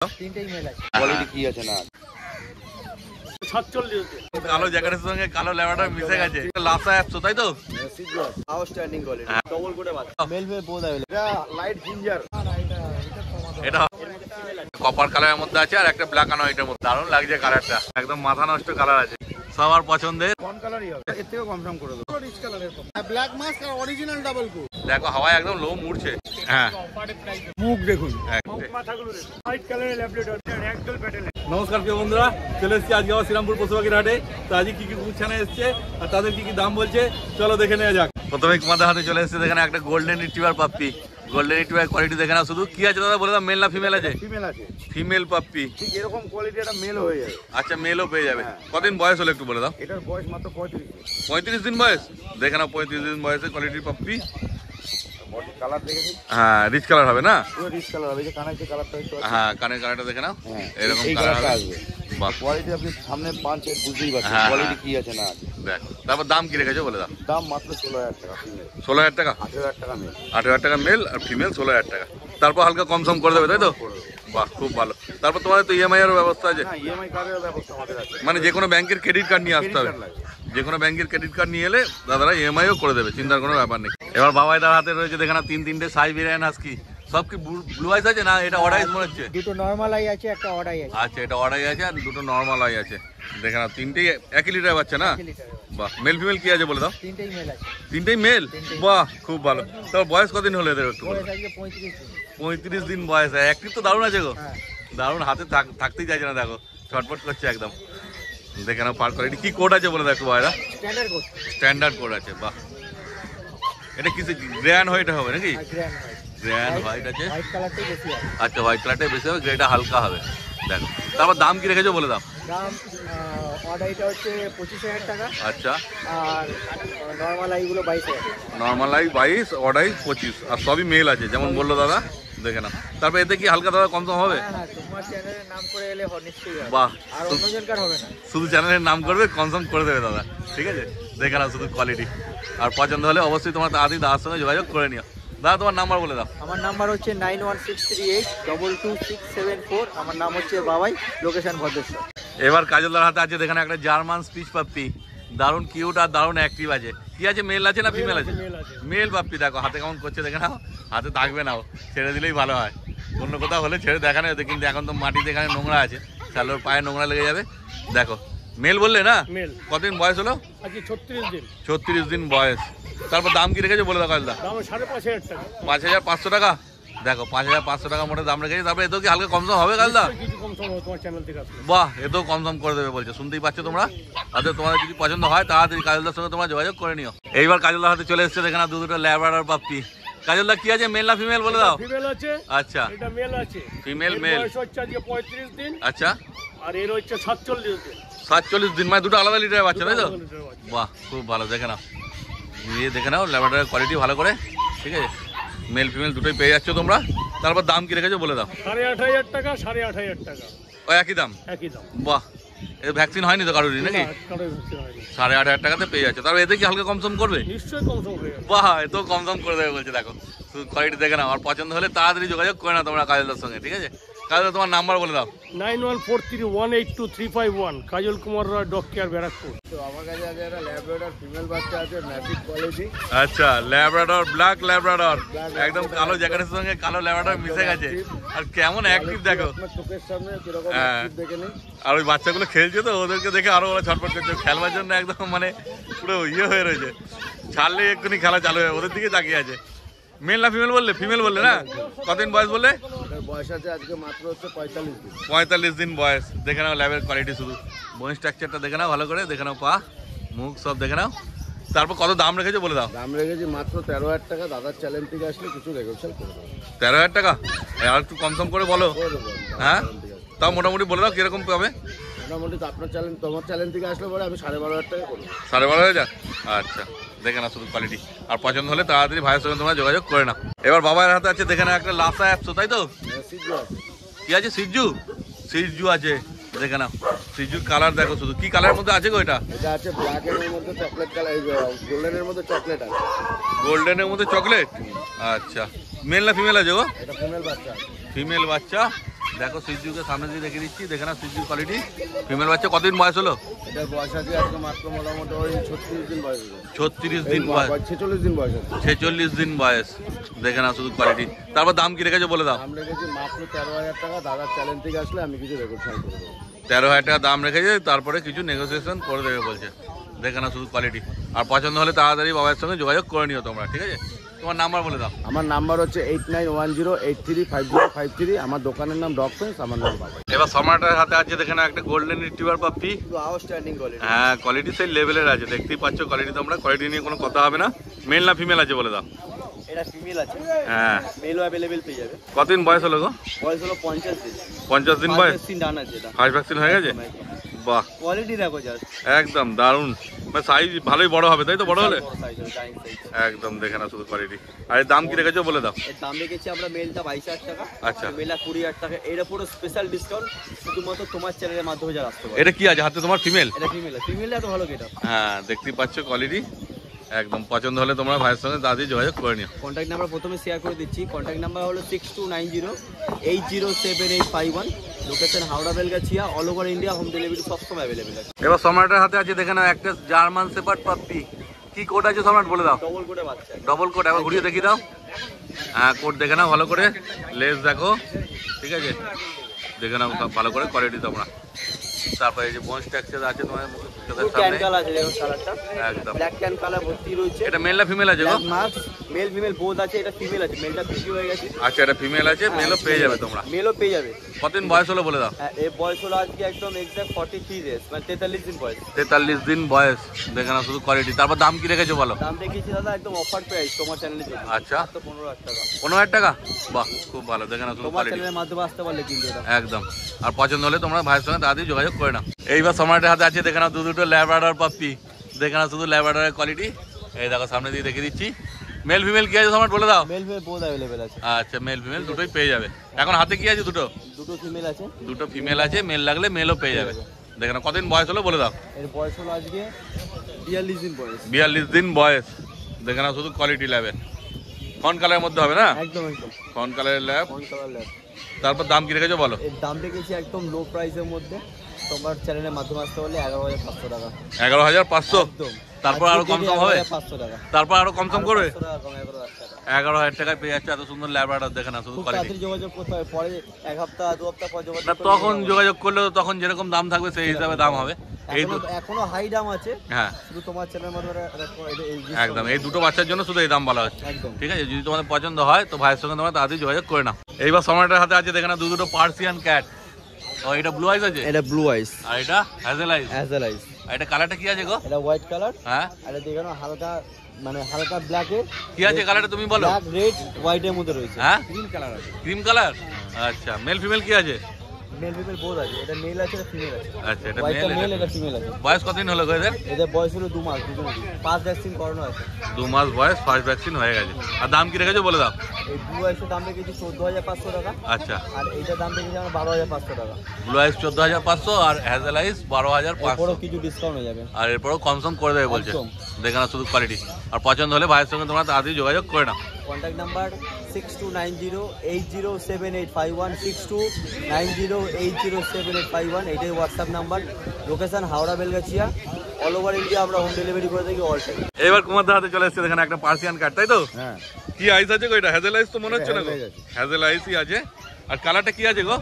তিনটেই মেল আছে। কোয়ালিটি কি আছে না 47 কালো জ্যাকেটের সঙ্গে কালো লেবাটা মিশে গেছে। লাসা অ্যাপস তাই তো? সিজন আউটস্ট্যান্ডিং কোয়ালিটি ডবল কোটে বাচ্চা মেল ফিমেল বোথ अवेलेबल। এটা লাইট জিঞ্জার, এটা কপার কালারের মধ্যে আছে আর একটা ব্ল্যাক এন্ড হোয়াইটের মধ্যে। দারুণ লাগছে কালারটা, একদম মাথা নষ্ট কালার আছে, সবার পছন্দের। কোন কালারই হবে, এর থেকেও কনফার্ম করে দেবো। রিচ কালারের ব্ল্যাক মাস্ক আর অরিজিনাল ডাবল কোট। দেখো হাওয়ায় একদম লো মুড়ছে। হ্যাঁ মুখ দেখুন, মাথাগুলো দেখুন, হোয়াইট কালারের ল্যাবরেটর একদল প্যাটেল। নমস্কার প্রিয় বন্ধুরা, চলে এসেছি আজকে আবার শ্রীরামপুর পশুপাখির হাটে। তো আজকে কি কি গুচ্ছানে এসছে আর তাদের কি কি দাম বলছে চলো দেখে নেওয়া যাক। প্রথমে তোমাদের হাতে চলে এসেছে দেখেন একটা golden retriever puppy. Golden retriever quality দেখে না শুধু। কি আছে দাদা বলে দাও, মেল না ফিমেল আছে? ফিমেল আছে, ফিমেল পাপ্পি। ঠিক এরকম কোয়ালিটি একটা মেল হয়ে যাবে। আচ্ছা মেলও পেয়ে যাবে। কদিন বয়স হলো একটু বলে দাও? এটার বয়স মাত্র 35 দিন। 35 দিন বয়স। দেখে না 35 দিন বয়সে কোয়ালিটির পাপ্পি। বডি কালার দেখেছি, হ্যাঁ রিচ কালার হবে না? পুরো রিচ কালার হবে। যে কানের যে কালারটা একটু আছে, হ্যাঁ কানের কালারটা দেখে নাও, হ্যাঁ এরকম এই কালার কালারটা আসবে। আসবে। বাহ কোয়ালিটি আপনি সামনে পাঁচ বুঝতেই পারছেন হ্যাঁ, কোয়ালিটি কি আছে না আছে। দেখো তারপর দাম কি রেখেছো বলে দাও? দাম মাত্র 16,000 টাকা ফিমেল, 16,000 টাকা, 18,000 টাকা মেল। 18,000 টাকা মেল আর ফিমেল 16,000 টাকা। তারপর হালকা কম সম করে দেবে তাই তো? বাহ খুব ভালো। তারপর তোমাদের তো ইএমআই এর ব্যবস্থা আছে? হ্যাঁ ইএমআই কার্ডের ব্যবস্থা আমাদের আছে। মানে যে কোনো ব্যাংকের ক্রেডিট কার্ড নিয়ে আসতে হবে? যে কোনো ব্যাংকের ক্রেডিট কার্ড নিয়ে এলে দাদারা ইএমআইও করে দেবে, চিন্তার কোনো ব্যাপার নেই। এবার বাবাইদার হাতে রয়েছে দেখে না তিনটে সাইবেরিয়ান হাস্কি। সব কি ব্লু আইস আছে না এটা অড আইস মনে হচ্ছে? দুটো নরমাল আই আছে, একটা অড আই আছে। আচ্ছা এটা অড আই আছে আর দুটো নর্মাল আই আছে। দেখে না তিনটেই 1 লিটার বাচ্চা না? বাহ মেল ফিমেল কি আছে বলে দাও? তিনটেই মেল আছে। তিনটেই মেল? বাহ খুব ভালো। তারপর বয়স কদিন হলো এদের একটু? বয়স আজকে 35 দিন। 35 দিন বয়স। অ্যাক্টিভ তো দারুণ আছে গো, হ্যাঁ দারুণ। হাতে থাকতেই চাইছে না, দেখো ছটফট করছে একদম। দেখে নাও পার কোয়ালিটি। কি কোড আছে বলে দেখো ভাইরা? Standard code. স্ট্যান্ডার্ড কোড আছে। বাহ এটা কিছু গ্র্যান্ড হোয়াইট হবে নাকি? Grand white. গ্র্যান্ড হোয়াইট আছে। হোয়াইট কালারটাই বেশি আছে। আচ্ছা হোয়াইট কালারটাই বেশি হবে, গ্রেটা হালকা হবে। দেখো তারপর দাম কি রেখেছো বলে দাও? দাম অড আইটা হচ্ছে 25,000 টাকা আচ্ছা আর নরমাল আইগুলো 22,000 টাকা। নর্মাল আই 22, অড আই 25 আর সবই মেল আছে যেমন বললো দাদা। দেখে নাও তারপর এতে কি হালকা দাদা কম হবে? হ্যাঁ হ্যাঁ, তোমার চ্যানেলের নাম করে এলে নিশ্চয়ই হবে। বাহ আর অন্যজনকার হবে না। শুধু চ্যানেলের নাম করবে, কনসার্ন করে দেবে দাদা, ঠিক আছে? দেখে নাও শুধু কোয়ালিটি। আর পছন্দ হলে অবশ্যই তোমার আদি দাদার সঙ্গে যোগাযোগ করে নিও। দাদা তোমার নাম্বার বলে দাও। আমার নাম্বার হচ্ছে 9163822674। আমার নাম হচ্ছে বাবাই, লোকেশন ভদ্রেশ্বর। এবার কাজলদার হাতে আছে দেখেন একটা জার্মান স্পিচ পাপ্পি। দারুণ কিউট আর দারুণ অ্যাক্টিভ আছে। কি আছে, মেল আছে না ফিমেল আছে? Mail puppy. দেখো হাতে কেমন করছে দেখে নাও, হাতে থাকবে নাও, ছেড়ে দিলেই ভালো হয়। অন্য কোথাও হলে ছেড়ে দেখানো যেত, কিন্তু এখন তো মাটিতে এখানে নোংরা আছে, তাহলে ওর পায়ে নোংরা লেগে যাবে। দেখো মেল বললে না? মেল। কতদিন বয়স হলো? আজকে 36 দিন। 36 দিন বয়স। তারপর দাম কি রেখেছে বলে দাও কাজলদা? দাম 5,500 টাকা। 5,500 টাকা। দেখো 5,500 টাকা মোটে দাম রেখেছে। তারপর এতেও কি হালকা কম সম হবে কাজলদা? কিছু কম সম হবে তোমার চ্যানেল থেকে আসলে। বাহ এতেও কম দাম করে দেবে বলছে, শুনতেই পাচ্ছ তোমরা। তাদের তোমাদের যদি পছন্দ হয় তাড়াতাড়ি কাজলদার সঙ্গে তোমরা যোগাযোগ করে নিও। এইবার কাজলদার হাতে চলে এসেছে দেখে না দুটো ল্যাব্রাডর পাপ্পি। কাজলদা কি আছে, মেল না ফিমেল বলে দাও? ফিমেল আছে, আচ্ছা এটা মেল আছে। ফিমেল এর মেল। বয়স হচ্ছে আজকে 35 দিন আচ্ছা আর এর হচ্ছে 47 দিন। 47 দিন, মানে দুটো আলাদা লিটারের বাচ্চা তাই তো? দুটো লিটারের বাচ্চা। বাহ খুব ভালো। দেখে নাও, নিয়ে দেখে নাও ল্যাব্রাডরের কোয়ালিটি ভালো করে, ঠিক আছে? মেল ফিমেল দুটোই পেয়ে যাচ্ছ তোমরা। তারপর দাম কি রেখেছো বলে দাও? 8,500 টাকা, 8,500 টাকা। ওই একই দাম? একই দাম। বাহ এর ভ্যাকসিন হয়নি তো কারোরই নাকি? না, কারোর হচ্ছে না। 8,500 টাকাতে পেয়ে যাচ্ছে। তারপর এতে কি হালকা কম সম করবে? নিশ্চয়ই কম সম হয়ে যাবে। বাহ এতেও কম দাম করে দেবে বলছে। দেখো শুধু কোয়ালিটি দেখে নাও, আর পছন্দ হলে তাড়াতাড়ি যোগাযোগ করে না তোমরা কাজলদার সঙ্গে, ঠিক আছে? কাজলদা তোমার নাম্বার বলে দাও। 9143182351। কাজল কুমার রায়, ডগ কেয়ার, ব্যারাকপুর। তো আমার কাছে আছে একটা ল্যাব্রাডর ফিমেল বাচ্চা আছে, ম্যাসিভ কোয়ালিটি। আচ্ছা ল্যাব্রাডর, ব্ল্যাক ল্যাব্রাডর, একদম কালো জ্যাকেটের সঙ্গে কালো ল্যাব্রাডর মিশে গেছে। আর কেমন অ্যাক্টিভ দেখো, আপনার চোখের সামনে কিরকম হ্যাঁ। active দেখে নিন। আর ওই বাচ্চাগুলো খেলছে তো, ওদেরকে দেখে আরো ওরা ছটফট করছে। খেলবার জন্য একদম মানে পুরো ইয়ে হয়ে রয়েছে, ছাড়লে এক্ষুনি খেলা চালু হয়ে ওদের দিকে তাকিয়ে আছে। মেল না ফিমেল বললে? ফিমেল বললে না? কতদিন বয়স বললে? এটার বয়স আছে আজকে মাত্র হচ্ছে 45 দিন। 45 দিন বয়স। দেখে নাও ল্যাবের কোয়ালিটি, শুধু বোন স্ট্রাকচারটা দেখে নাও ভালো করে, দেখে নাও পা মুখ সব দেখে নাও। তারপর কত দাম রেখেছো বলে দাও? দাম রেখেছি মাত্র 13,000 টাকা। দাদার চ্যানেল থেকে আসলে কিছু নেগোশিয়েট করে দেবো। 13,000 টাকা? আর একটু কম সম করে বলো। করে দেবো। হ্যাঁ তাও মোটামুটি বলে দাও কিরকম পাবে। মোটামুটি তো আপনার চ্যানেল, তোমার চ্যানেল থেকে আসলে পরে আমি 12,500 টাকা করি। 12,500? আচ্ছা দেখে না শুধু কোয়ালিটি, আর পছন্দ হলে তাড়াতাড়ি ভাইয়ের সঙ্গে তোমরা যোগাযোগ করে নাও। এবার বাবার হাতে আছে দেখে না একটা লাসা অ্যাপস, তাই তো? সিজু আছে। কি আছে? সিজু। সিজু আছে দেখে নাও। সিজুর কালার দেখো শুধু, কি কালারের মধ্যে আছে গো এটা? এটা আছে ব্ল্যাক এর মধ্যে চকলেট কালার, গোল্ডেনের মধ্যে চকলেট আছে। গোল্ডেনের মধ্যে চকলেট? আচ্ছা মেল না ফিমেল আছে গো? এটা ফিমেল বাচ্চা আছে। ফিমেল বাচ্চা। দেখো সুইচুকে সামনে দিয়ে দেখে দিচ্ছি, দেখে না সুইচুর কোয়ালিটি। ফিমেল বাচ্চা কতদিন বয়স হলো? এটার বয়স আছে আজকে মাত্র মোটামুটি ওই 36 দিন বয়স। 36 দিন বয়স, 46 দিন বয়স আছে। 46 দিন বয়স, দেখে না শুধু কোয়ালিটি। তারপর দাম কি রেখেছো বলে দাও? দাম রেখেছি মাত্র 13,000 টাকা। দাদার চ্যালেঞ্জ থেকে আসলে আমি কিছু রেকর্ড সাইন করে দেবো। 13,000 টাকা দাম রেখেছে, তারপরে কিছু নেগোসিয়েশন করে দেবে বলছে। দেখে না শুধু কোয়ালিটি। আর পছন্দ হলে তাড়াতাড়ি বাবার সঙ্গে যোগাযোগ করে নিও তোমরা, ঠিক আছে? তোমার নাম্বার বলে দাও। আমার নাম্বার হচ্ছে 8910835053। আমার দোকানের নাম ডগ ফেন্স, আমার নাম বাবা। এবার সম্রাটের হাতে আছে দেখে না একটা golden retriever puppy. Outstanding quality. হ্যাঁ, কোয়ালিটি সেই লেভেলের আছে, দেখতেই পাচ্ছ কোয়ালিটি তোমরা। কোয়ালিটি নিয়ে কোনো কথা হবে না। মেল না ফিমেল আছে বলে দাও? এটা ফিমেল আছে। হ্যাঁ, মেলও অ্যাভেলেবেল পেয়ে যাবে। কতদিন বয়স হলো গো? বয়স হলো 50 দিন। 50 দিন বয়স। ভ্যাকসিন ডান আছে এটা। ফার্স্ট ভ্যাকসিন হয়ে গেছে? বাহ, কোয়ালিটি দেখো জাস্ট। একদম দারুণ। মানে সাইজ ভালোই বড় হবে তাই তো? বড় হলে বড় সাইজ হবে, ডাইং সাইজ। একদম দেখে না শুধু কোয়ালিটি। আর এর দাম কি রেখেছো বলে দাও? এর দাম রেখেছি আমরা মেলটা 22,000 টাকা। আচ্ছা। মেলা 20,000 টাকা। এটা পুরো স্পেশাল ডিসকাউন্ট শুধুমাত্র তোমার চ্যানেলের মাধ্যমে যারা আসতে পারে। এটা কি আছে হাতে তোমার? ফিমেল? এটা ফিমেল। ফিমেলটা এত ভালো কেটা। হ্যাঁ, দেখতেই পাচ্ছ কোয়ালিটি। একদম পছন্দ হলে তোমরা ভাইয়ের সঙ্গে দাদি যোগাযোগ করে নিও। কন্ট্যাক্ট নাম্বার প্রথমে শেয়ার করে দিচ্ছি। কন্ট্যাক্ট নাম্বার হলো 6290807851। Location Howrah Belgachia. All over India home delivery সবসময় অ্যাভেলেবেল আছে। এবার সম্রাটের হাতে আছে দেখে নাও একটা জার্মান শেপার্ড পাপ্পি। কি কোড আছে সম্রাট বলে দাও? ডবল কোটে বাচ্চা। ডবল কোড, একবার ঘুরিয়ে দেখিয়ে দাও। হ্যাঁ, কোড দেখে নাও ভালো করে, লেস দেখো, ঠিক আছে? দেখে নাও ভালো করে কোয়ালিটি তোমরা। তারপরে এই যে বোন স্ট্রাকচার আছে তোমার চোখের ক্যান সামনে, কালার আছে দেখো কালারটা। একদম। ব্ল্যাক ক্যান কালার ভর্তি রয়েছে। এটা মেল না ফিমেল আছে গো? Black mark male female both আছে। এটা ফিমেল আছে। মেলটা বিক্রি হয়ে গেছে। আচ্ছা, এটা ফিমেল আছে, মেলও পেয়ে যাবে তোমরা। মেলও পেয়ে যাবে। কতদিন বয়স হলো বলে দাও? হ্যাঁ, এর বয়স হলো আজকে একদম এক্সাক্ট 43 ডেজ, মানে 43 দিন বয়স। 43 দিন বয়স, দেখে নাও শুধু কোয়ালিটি। তারপর দাম কি রেখেছো বলো? দাম রেখেছি দাদা একদম অফার প্রাইস তোমার চ্যানেলের জন্য। আচ্ছা, মাত্র 15,000 টাকা। 15,000 টাকা? বাহ, খুব ভালো, দেখে নাও শুধু তোমার কোয়ালিটি। চ্যানেলের মাধ্যমে আসতে পারলে কিন্তু এটা একদম। আর পছন্দ হলে তোমরা ভাইয়ের সঙ্গে তাড়াতাড়ি যোগাযোগ করে নাও। এইবার সম্রাটের হাতে আছে দেখে নাও দুটো ল্যাব্রাডর পাপ্পি। দেখে নাও শুধু ল্যাব্রাডরের কোয়ালিটি। এই দেখো সামনে দিয়ে দেখে দিচ্ছি। মেল ফিমেল কি আছে সম্রাট বলে দাও? মেল ফিমেল বোথ अवेलेबल আছে। আচ্ছা, মেল ফিমেল দুটোই পেয়ে যাবে। এখন হাতে কি আছে? দুটো ফিমেল আছে। দুটো ফিমেল আছে, মেল লাগলে মেলও পেয়ে যাবে। দেখে নাও কতদিন বয়স হলো বলে দাও? এর বয়স হলো আজকে 42 দিন বয়স। 42 দিন বয়স, দেখে নাও শুধু কোয়ালিটি ল্যাবের। ফন কালারের মধ্যে হবে না? একদম একদম ফন কালারের ল্যাব। Phone colour lab. তারপর দাম কি রেখেছো বলো? এর দাম রেখেছি একদম লো প্রাইসের মধ্যে। তোমার চ্যানেলের মাধ্যমে আসতে পারলে 11,500 টাকা। 11,500? একদম। তারপর আরো কম সম হবে? 500 টাকা। তারপর আরো কম সম করবে? 500 টাকা কম, 11,000 টাকা। 11,000 টাকায় পেয়ে যাচ্ছে এত সুন্দর ল্যাব্রাডর, দেখে না শুধু খুব কোয়ালিটি। তাড়াতাড়ি যোগাযোগ করতে হবে। পরে এক সপ্তাহ 2 সপ্তাহ পর যোগাযোগ না, করলে তখন হবে। যোগাযোগ করলে তো তখন যেরকম দাম থাকবে সেই হিসাবে দাম হবে। এই এখনো হাই দাম আছে। হ্যাঁ, শুধু তোমার চ্যানেলের মাধ্যমে একদম। এই দুটো বাচ্চার জন্য শুধু এই দাম বলা হচ্ছে, একদম। ঠিক আছে? যদি তোমাদের পছন্দ হয় তো ভাইয়ের সঙ্গে তোমরা তাড়াতাড়ি যোগাযোগ করে নাও। এইবার সম্রাটের হাতে আছে দেখে না দুটো পার্সিয়ান ক্যাট। ও, এটা ব্লু আইস আছে, এটা ব্লু আইস, আর এটা হ্যাজেল আইস। অ্যাজেল আইস। আর এটা কালারটা কি আছে গো? এটা হোয়াইট কালার। হ্যাঁ, আর এটা দেখো হালকা মানে হালকা ব্ল্যাক এর কি আছে কালারটা তুমি বলো? ব্ল্যাক রেড হোয়াইট এর মধ্যে রয়েছে। হ্যাঁ, গ্রিন কালার আছে। Cream colour. আচ্ছা, মেল ফিমেল কি আছে? মেল ফিমেল বোথ আছে। এটা মেল আছে, এটা ফিমেল আছে। আচ্ছা, এটা হোয়াইটটা মেল, মেল, এটা ফিমেল আছে। বয়স কতদিন হলো গো এদের? এদের বয়স হলো 2 মাস, দুজনের 5 ভ্যাকসিন করানো আছে। 2 মাস বয়স, ফার্স্ট ভ্যাকসিন হয়ে গেছে। আর দাম কি রেখেছো বলে দাও? এই ব্লু আইসের দাম রেখেছি 14,500 টাকা। আচ্ছা, আর এইটার দাম রেখেছি আমরা 12,500 টাকা। ব্লু আইস 14,500 আর হ্যাজেল আইস 12,500। এরপরও কিছু ডিসকাউন্ট হয়ে যাবে। আর এরপরও কনসার্ন করে দেবে বলছে, একদম। দেখে না শুধু কোয়ালিটি। আর পছন্দ হলে ভাইয়ের সঙ্গে তোমরা তাড়াতাড়ি যোগাযোগ করে নাও। Contact number 6290807851 6290807851। এইটাই WhatsApp number. Location Howrah Belgachia. All over India আমরা হোম ডেলিভারি করে থাকি অল টাইম। এবার কুমারদার হাতে চলে এসেছে দেখেন একটা পার্সিয়ান কাট, তাই তো? হ্যাঁ। কি আইস আছে গো? এটা হ্যাজেল আইস তো মনে হচ্ছে না গো? হ্যাজেল আইস আছে। হ্যাজেল আইসই আছে। আর কালারটা কি আছে গো?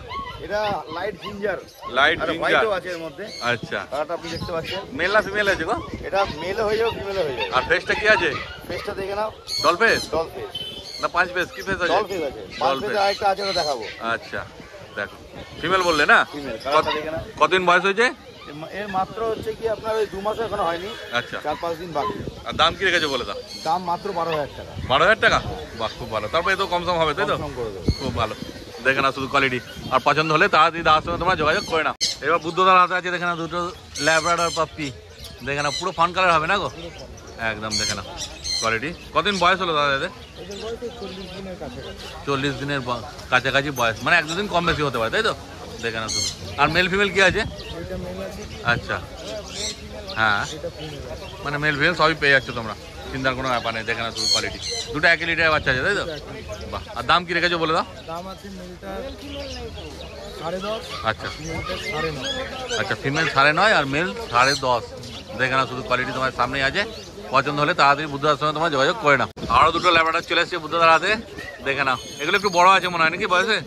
এটা লাইট জিঞ্জার, লাইট আর জিঞ্জার। হোয়াইটও আছে এর মধ্যে। আচ্ছা, কালারটা আপনি দেখতে পাচ্ছেন। মেল না ফিমেল আছে গো? এটা মেলও হয়ে যাবে, ফিমেলও হয়ে যাবে। আর ফেসটা কি আছে? ফেসটা দেখে নাও। ডল ফেস ডল ফেস, না 5 ফেস? কি ফেস আছে? ডল ফেস আছে। পাঁচ ডল ফেস ফেস। আরেকটা আছে, ওটা দেখাবো। আচ্ছা, দেখো ফিমেল বললে না? ফিমেল। কালারটা দেখে নাও। কতদিন বয়স হয়েছে? এর মাত্র হচ্ছে কি আপনার ওই 2 মাসও এখনো হয়নি। আচ্ছা, 4-5 দিন বাকি। আর দাম কি রেখেছো বলে দাও? দাম মাত্র 12,000 টাকা। 12,000 টাকা? বাহ, খুব ভালো। তারপরে তো কম সম হবে তাই তো? কম করে দেবো। খুব ভালো, দেখে না শুধু কোয়ালিটি। আর পছন্দ হলে তাড়াতাড়ি দাদার সঙ্গে তোমরা যোগাযোগ করে নাও। এবার বুদ্ধদার হাতে আছে দেখে না দুটো ল্যাব্রাডর পাপ্পি। দেখে না পুরো ফান কালার হবে না গো? একদম, দেখে না কোয়ালিটি। কতদিন বয়স হলো দাদা এদের? 40 দিনের কাছাকাছি বয়স, মানে 1-2 দিন কম বেশি হতে পারে তাই তো? দেখে না শুধু। আর মেল ফিমেল কি আছে? আচ্ছা, হ্যাঁ, মানে মেল ফিমেল সবই পেয়ে যাচ্ছ তোমরা, চিন্তার কোনো ব্যাপার নেই। দেখে না শুধু কোয়ালিটি। দুটো 1 লিটারের বাচ্চা আছে তাই তো? বাহ। আর দাম কি রেখেছো বলে দাও? দাম আছে মিলটা আচ্ছা আচ্ছা, ফিমেল 9.5 আর মেল 10.5। দেখে না, শুধু কোয়ালিটি তোমার সামনেই আছে। পছন্দ হলে তাড়াতাড়ি বুদ্ধদার সঙ্গে তোমার যোগাযোগ করে নাও। আরও দুটো ল্যাবরেটর চলে এসেছে বুদ্ধদার হাতে, দেখে নাও। এগুলো একটু বড় আছে মনে হয় নাকি বয়সে?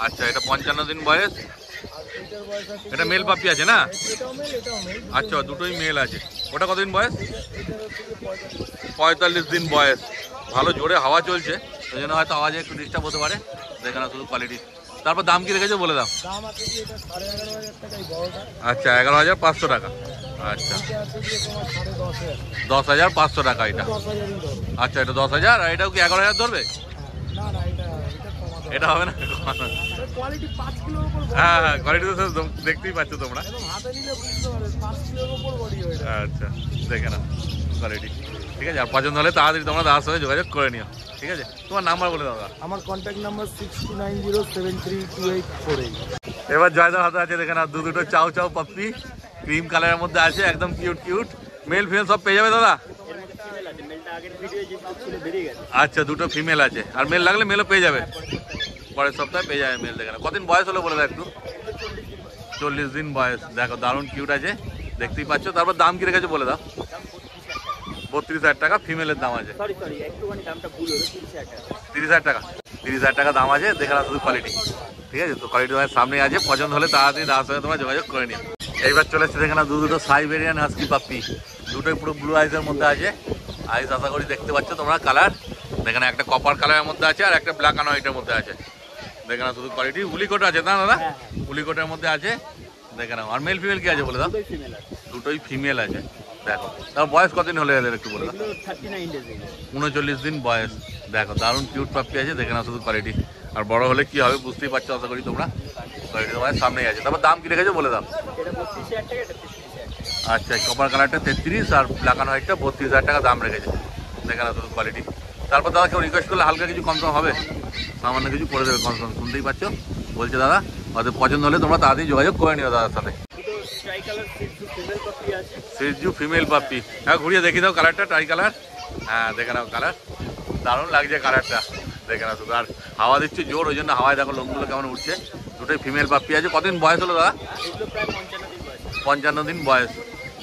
আচ্ছা, এটা 55 দিন বয়স। এটা মেল পাপ্পি আছে না? আচ্ছা, দুটোই মেল আছে। ওটা কতদিন বয়স? 45 দিন বয়স। ভালো জোরে হাওয়া চলছে, ওই জন্য হয়তো আওয়াজে একটু ডিস্টার্ব হতে পারে। দেখে না শুধু কোয়ালিটি। তারপর দাম কি রেখেছো বলে দাও। আচ্ছা, 11,500 টাকা। আচ্ছা, 10,500 টাকা এটা। আচ্ছা, এটা 10,000 আর এটাও কি 11,000 ধরবে? এটা হবে না। হ্যাঁ হ্যাঁ, কোয়ালিটি তো দেখতেই পাচ্ছ তোমরা। আচ্ছা, দেখে না কোয়ালিটি, ঠিক আছে। আর পছন্দ হলে তাড়াতাড়ি তোমরা দাদার সঙ্গে যোগাযোগ করে নিও, ঠিক আছে। তোমার নাম্বার বলে দাও। আমার কন্ট্যাক্ট নাম্বার 6290732848। এবার জয়দার হাতে আছে, দেখে না, দুটো চাউ চাউ পাপ্পি ক্রিম কালারের মধ্যে আছে, একদম কিউট কিউট। মেল ফিমেল সব পেয়ে যাবে দাদা? আচ্ছা, দুটো ফিমেল আছে, আর মেল লাগলে মেলও পেয়ে যাবে, পরের সপ্তাহে পেয়ে যাবে মেল। দেখে না, কদিন বয়স হলো বলে দাও একটু। 40 দিন বয়স। দেখো, দারুণ কিউট আছে, দেখতেই পাচ্ছ। তারপর দাম কি রেখেছো বলে দাও। 32,000 টাকা ফিমেলের দাম আছে। 30,000 টাকা। 30,000 টাকা দাম আছে। দেখে না শুধু কোয়ালিটি, ঠিক আছে। তো কোয়ালিটি তোমার সামনে আছে, পছন্দ হলে তাড়াতাড়ি দাদার সঙ্গে তোমার যোগাযোগ করে নিও। এইবার চলে এসছে, দেখে না, দুটো সাইবেরিয়ান হাস্কি পাপ্পি। দুটোই পুরো ব্লু আইসের মধ্যে আছে। আইস আশা করি দেখতে পাচ্ছ তোমরা। কালার দেখে না, একটা কপার কালারের মধ্যে আছে আর একটা ব্ল্যাক অ্যান্ড হোয়াইটের মধ্যে আছে। দেখে না শুধু কোয়ালিটি। উলিকোট আছে না দাদা? উলিকোটের মধ্যে আছে, দেখে নাও। আর মেল ফিমেল কি আছে বলে দাও। দুটোই ফিমেল আছে। দেখো, তার বয়স কতদিন হলে এদের একটু বলে দাও। 39 দিন বয়স। দেখো, দারুণ কিউট পাপ্পি আছে, দেখে নাও শুধু কোয়ালিটি। আর বড় হলে কি হবে বুঝতেই পারছো আশা করি তোমরা। কোয়ালিটি তোমার সামনেই আছে। তারপর দাম কি রেখেছো বলে দাও। আচ্ছা, কপার কালারটা 33 আর ব্ল্যাক অ্যান্ড হোয়াইটটা 32,000 টাকা দাম রেখেছে। দেখে না শুধু কোয়ালিটি। তারপর দাদা কেউ রিকোয়েস্ট করলে হালকা কিছু কম হবে, সামান্য কিছু করে দেবে কনফার্ম। শুনতেই পাচ্ছ বলছে দাদা। হয়তো পছন্দ হলে তোমরা তাড়াতাড়ি যোগাযোগ করে নিও দাদার সাথে। সিজু ফিমেল পাপ্পি। হ্যাঁ, ঘুরিয়ে দেখি দাও কালারটা, ট্রাই কালার। হ্যাঁ, দেখে নাও কালার, দারুণ লাগছে কালারটা। দেখে না শুধু। আর হাওয়া দিচ্ছে জোর, ওই জন্য হাওয়ায় দেখো লোমগুলো কেমন উঠছে। দুটোই ফিমেল পাপ্পি আছে। কতদিন বয়স হলো দাদা? 55 দিন বয়স।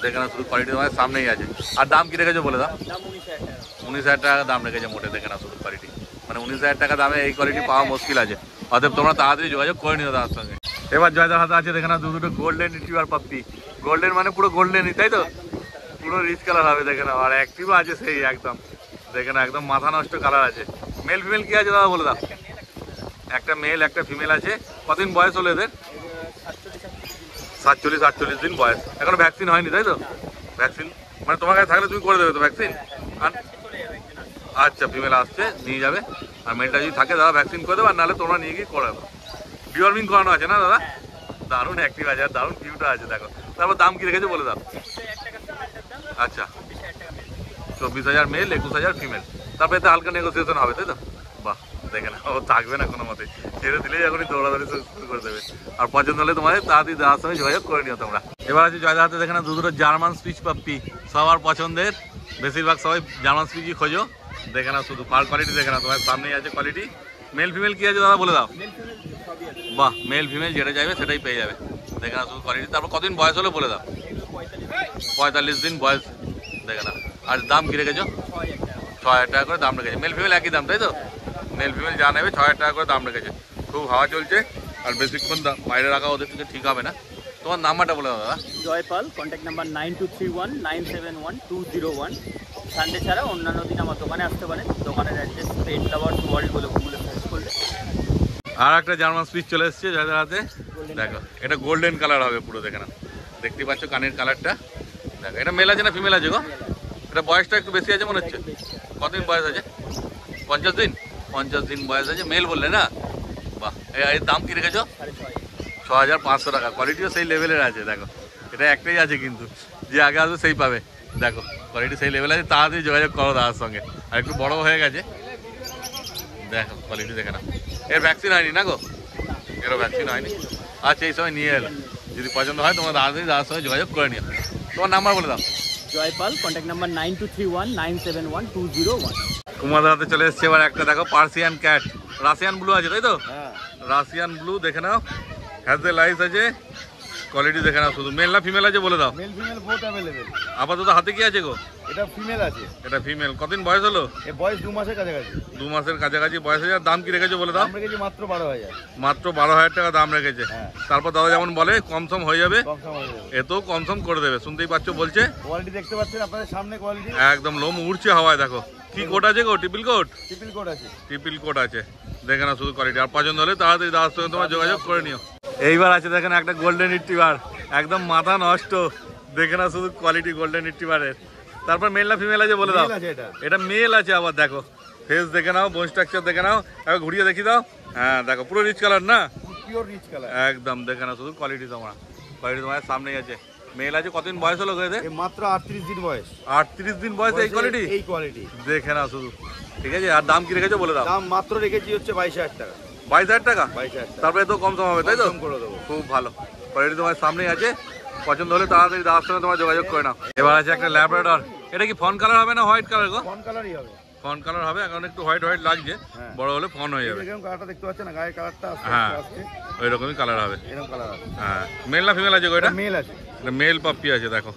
দেখে না শুধু কোয়ালিটি তোমার সামনেই আছে। আর দাম কি রেখেছো বলে দাও। 19,000 টাকা দাম রেখেছে মোটে। দেখে না শুধু কোয়ালিটি, মানে 19,000 টাকা দামে এই কোয়ালিটি পাওয়া মুশকিল আছে। অতএব তোমরা তাড়াতাড়ি যোগাযোগ করে নিও তার সঙ্গে। এবার জয়দার হাতে আছে, দেখে না, দুটো গোল্ডেন রিট্রিভার পাপ্পি। গোল্ডেন মানে পুরো গোল্ডেনই, তাই তো? পুরো রিচ কালার হবে, দেখে না। আর অ্যাক্টিভও আছে সেই একদম, দেখে না, একদম মাথা নষ্ট কালার আছে। মেল ফিমেল কি আছে দাদা বলে দাও। একটা মেল একটা ফিমেল আছে। কতদিন বয়স হলো এদের? 47-48 দিন বয়স। এখনো ভ্যাকসিন হয়নি, তাই তো? ভ্যাকসিন মানে তোমার কাছে থাকলে তুমি করে দেবে তো ভ্যাকসিন? আচ্ছা, ফিমেল আসছে নিয়ে যাবে। আর মেলটা যদি থাকে দাদা ভ্যাকসিন করে দেবে, আর নাহলে তোমরা নিয়ে গিয়ে করাবো। ডিওয়ার্মিং করানো আছে না দাদা? দারুণ অ্যাক্টিভ আছে, আর দারুণ কিউট আছে। দেখো, তারপর দাম কি রেখেছো বলে দাও। আচ্ছা, 24,000 মেল, 21,000 ফিমেল। তারপরে এতে হালকা নেগোসিয়েশন হবে, তাই তো? বাহ, দেখে না, ও থাকবে না কোনো মতে, ছেড়ে দিলেই এখনই দৌড়াদৌড়ি শুরু করে দেবে। আর পছন্দ হলে তোমাদের তাড়াতাড়ি দাদার সঙ্গে যোগাযোগ করে নিও তোমরা। এবার আছে জয়দার হাতে, দেখে না, দুটো জার্মান স্পিচ পাপ্পি। সবার পছন্দের, বেশিরভাগ সবাই জার্মান স্পিচই খোঁজো। দেখে না শুধু পার কোয়ালিটি, দেখে না তোমার সামনেই আছে কোয়ালিটি। মেল ফিমেল কি আছে দাদা বলে দাও। বাহ, মেল ফিমেল যেটা চাইবে সেটাই পেয়ে যাবে। দেখে না শুধু কোয়ালিটি। তারপর কতদিন বয়স হলে বলে দাও। 45 দিন বয়স। দেখে না। আর দাম কি রেখেছো? 6,000 টাকা করে দাম রেখেছে। মেল ফিমেল একই দাম, তাই তো? মেল ফিমেল যা নেবে 6,000 টাকা করে দাম রেখেছে। খুব হাওয়া চলছে, আর বেশিক্ষণ বাইরে রাখা ওদের থেকে ঠিক হবে না। তোমার নাম্বারটা বলে দাও দাদা। Jaipal, contact number 9231971201। সানডে ছাড়া অন্যান্য দিন আমার দোকানে আসতে পারেন। দোকানের অ্যাড্রেস পেট লাভার্স ওয়ার্ল্ড বলে গুগলে সার্চ করলে। আর একটা জার্মান স্পিচ চলে এসছে জয়দার হাতে। দেখো, এটা গোল্ডেন কালার হবে পুরো। দেখে না, দেখতে পাচ্ছ কানের কালারটা। দেখো, এটা মেল আছে না ফিমেল আছে গো? এটা বয়সটা একটু বেশি আছে মনে হচ্ছে। কতদিন বয়স আছে? 50 দিন। 50 দিন বয়স আছে। মেল বললে না? বাহ, এর দাম কি রেখেছো? 6,500 টাকা। কোয়ালিটিও সেই লেভেলের আছে। দেখো, এটা একটাই আছে কিন্তু, যে আগে আসবে সেই পাবে। দেখো, কোয়ালিটি সেই লেভেল আছে। তাড়াতাড়ি যোগাযোগ করো দাদার সঙ্গে। আর একটু বড় হয়ে গেছে। দেখো কোয়ালিটি, দেখে না। এর ভ্যাকসিন হয়নি না গো? এরও ভ্যাকসিন হয়নি। আচ্ছা, এই সময় নিয়ে এলো। যদি পছন্দ হয় তোমরা তাড়াতাড়ি দাদার সঙ্গে যোগাযোগ করে নিও। তোমার নাম্বার বলে দাও। Jaipal, contact number 9231971201। তোমাদের হাতে চলে এসছে এবার একটা, দেখো, পার্সিয়ান ক্যাট। রাশিয়ান ব্লু আছে, তাই তো? রাশিয়ান ব্লু দেখে নাও, হ্যাজেল আইস আছে, কোয়ালিটি দেখে নাও শুধু। মেল না ফিমেল আছে বলে দাও। Mail female both available. আপাতত হাতে কি আছে গো? এটা ফিমেল আছে। এটা ফিমেল। কতদিন বয়স হলো? এর বয়স 2 মাসের কাছাকাছি। 2 মাসের কাছাকাছি বয়স আছে। আর দাম কি রেখেছো বলে দাও? দাম রেখেছি মাত্র 12,000। মাত্র 12,000 টাকা দাম রেখেছে। হ্যাঁ। তারপর দাদা যেমন বলে কমসম হয়ে যাবে, কম সম হয়ে যাবে। এতেও কমসম করে দেবে। শুনতেই পাচ্ছ বলছে। কোয়ালিটি দেখতে পাচ্ছেন আপনাদের সামনে, কোয়ালিটি একদম লোম উড়ছে হাওয়ায়। দেখো কি কোট আছে গো? Triple coat. ট্রিপল কোড আছে। ট্রিপল কোট আছে, দেখে না শুধু কোয়ালিটি। আর পছন্দ হলে তাড়াতাড়ি দাদার সঙ্গে তোমার যোগাযোগ করে নিও। এইবার আছে দেখেন একটা গোল্ডেন রিট্রিভার, একদম মাথা নষ্ট, দেখে না শুধু কোয়ালিটি গোল্ডেন রিট্রিভারের। তারপর মেল না ফিমেল আছে বলে দাও? মেল আছে এটা। এটা মেল আছে। আবার দেখো ফেস দেখে নাও, বোন স্ট্রাকচার দেখে নাও, একবার ঘুরিয়ে দেখি দাও। হ্যাঁ দেখো পুরো রিচ কালার না, পিওর রিচ কালার। একদম দেখে না শুধু কোয়ালিটি। তোমরা কোয়ালিটি তোমার সামনেই আছে। মেল আছে। কতদিন বয়স হলো গো এদের? এ মাত্র 38 দিন বয়স। 38 দিন বয়স, এই কোয়ালিটি। এই কোয়ালিটি দেখে না শুধু। ঠিক আছে। আর দাম কি রেখেছো বলে দাও? দাম মাত্র রেখেছি হচ্ছে 22,000 টাকা। 22,000 টাকা। 22,000 টাকা। তারপরে তো কম সম হবে তাই তো? কম করে দেবো। খুব ভালো। কোয়ালিটি তোমার সামনেই আছে। পছন্দ হলে তাড়াতাড়ি দাদার সঙ্গে তোমার যোগাযোগ করে নাও। এবার আছে একটা ল্যাব্রাডর। এটা কি ফন কালার হবে না হোয়াইট কালার গো? ফন কালারই হবে। ফন কালার হবে, এখন একটু হোয়াইট হোয়াইট লাগছে, হ্যাঁ। বড় হলে ফন হয়ে যাবে। এরকম কালারটা দেখতে পাচ্ছেন না, গায়ের কালারটা আস্তে হ্যাঁ আস্তে ওই রকমই কালার হবে। এরকম কালার আছে। হ্যাঁ মেল না ফিমেল আছে গো? এটা মেল আছে। এটা মেল পাপ্পি আছে। দেখো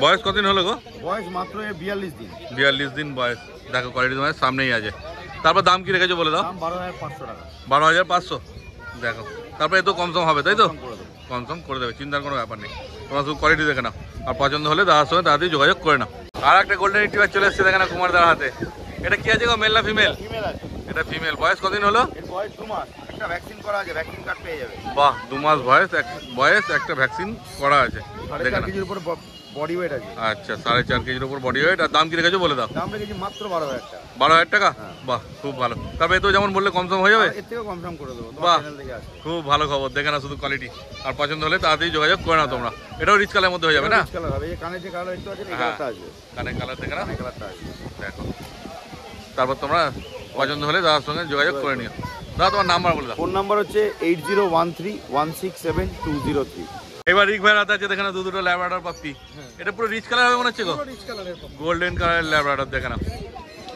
বয়স কতদিন হলো গো? বয়স মাত্র 42 দিন। 42 দিন বয়স। দেখো কোয়ালিটি তোমার সামনেই আছে। তারপর দাম কি রেখেছো বলে দাও? দাম 12,500 টাকা। 12,500। দেখো তারপরে এ তো কমসম হবে তাই তো? কম করে দেবো। কনফার্ম করে দেবে, চিন্তার কোনো ব্যাপার নেই। তোমরা শুধু কোয়ালিটি দেখে নাও, আর পছন্দ হলে দাদার সঙ্গে তাড়াতাড়ি যোগাযোগ করে নাও। আর একটা গোল্ডেন রিট্রিভার চলে এসেছে দেখে না কুমার দাদার হাতে। এটা কি আছে গো? মেল না ফিমেল? ফিমেল আছে। এটা ফিমেল। বয়স কতদিন হলো? এর বয়স 2 মাস। একটা ভ্যাকসিন করা আছে, ভ্যাকসিন কার্ড পেয়ে যাবে। বাহ 2 মাস বয়স, বয়স একটা ভ্যাকসিন করা আছে। 4.5 কেজির উপর বডি ওয়েট আছে। আচ্ছা 4.5 কেজির উপর বডি ওয়েট। আর দাম কি রেখেছো বলে দাও? দাম রেখেছি মাত্র 12,000 টাকা। 12,000 টাকা। হ্যাঁ। বাহ খুব ভালো। তবে এ তো যেমন বললে কমসম হয়ে যাবে। এর থেকে কনফার্ম করে দেবো। বাহ। তোমার চ্যানেল থেকে আসবে। খুব ভালো খবর। দেখে না শুধু কোয়ালিটি, আর পছন্দ হলে তাড়াতাড়ি যোগাযোগ করে নাও তোমরা। এটাও রিচ কালারের মধ্যে হয়ে যাবে না? রিচ কালার হবে। এই কানের যে কালার একটু আছে, এই হ্যাঁ। কালারটা আসবে। কানের কালার দেখে না, কানের কালারটা আসবে। দেখো। তারপর তোমরা পছন্দ হলে দাদার সঙ্গে যোগাযোগ করে নিও। দাদা তোমার নাম্বার বলে দাও। ফোন নাম্বার হচ্ছে 8013167203। এবার রিক ভাইয়ের হাতে আছে দেখে না দুটো ল্যাব্রাডর পাপ্পি। এটা পুরো রিচ কালার হবে মনে হচ্ছে গো? রিচ কালারের গোল্ডেন কালারের ল্যাব্রাডর দেখে না,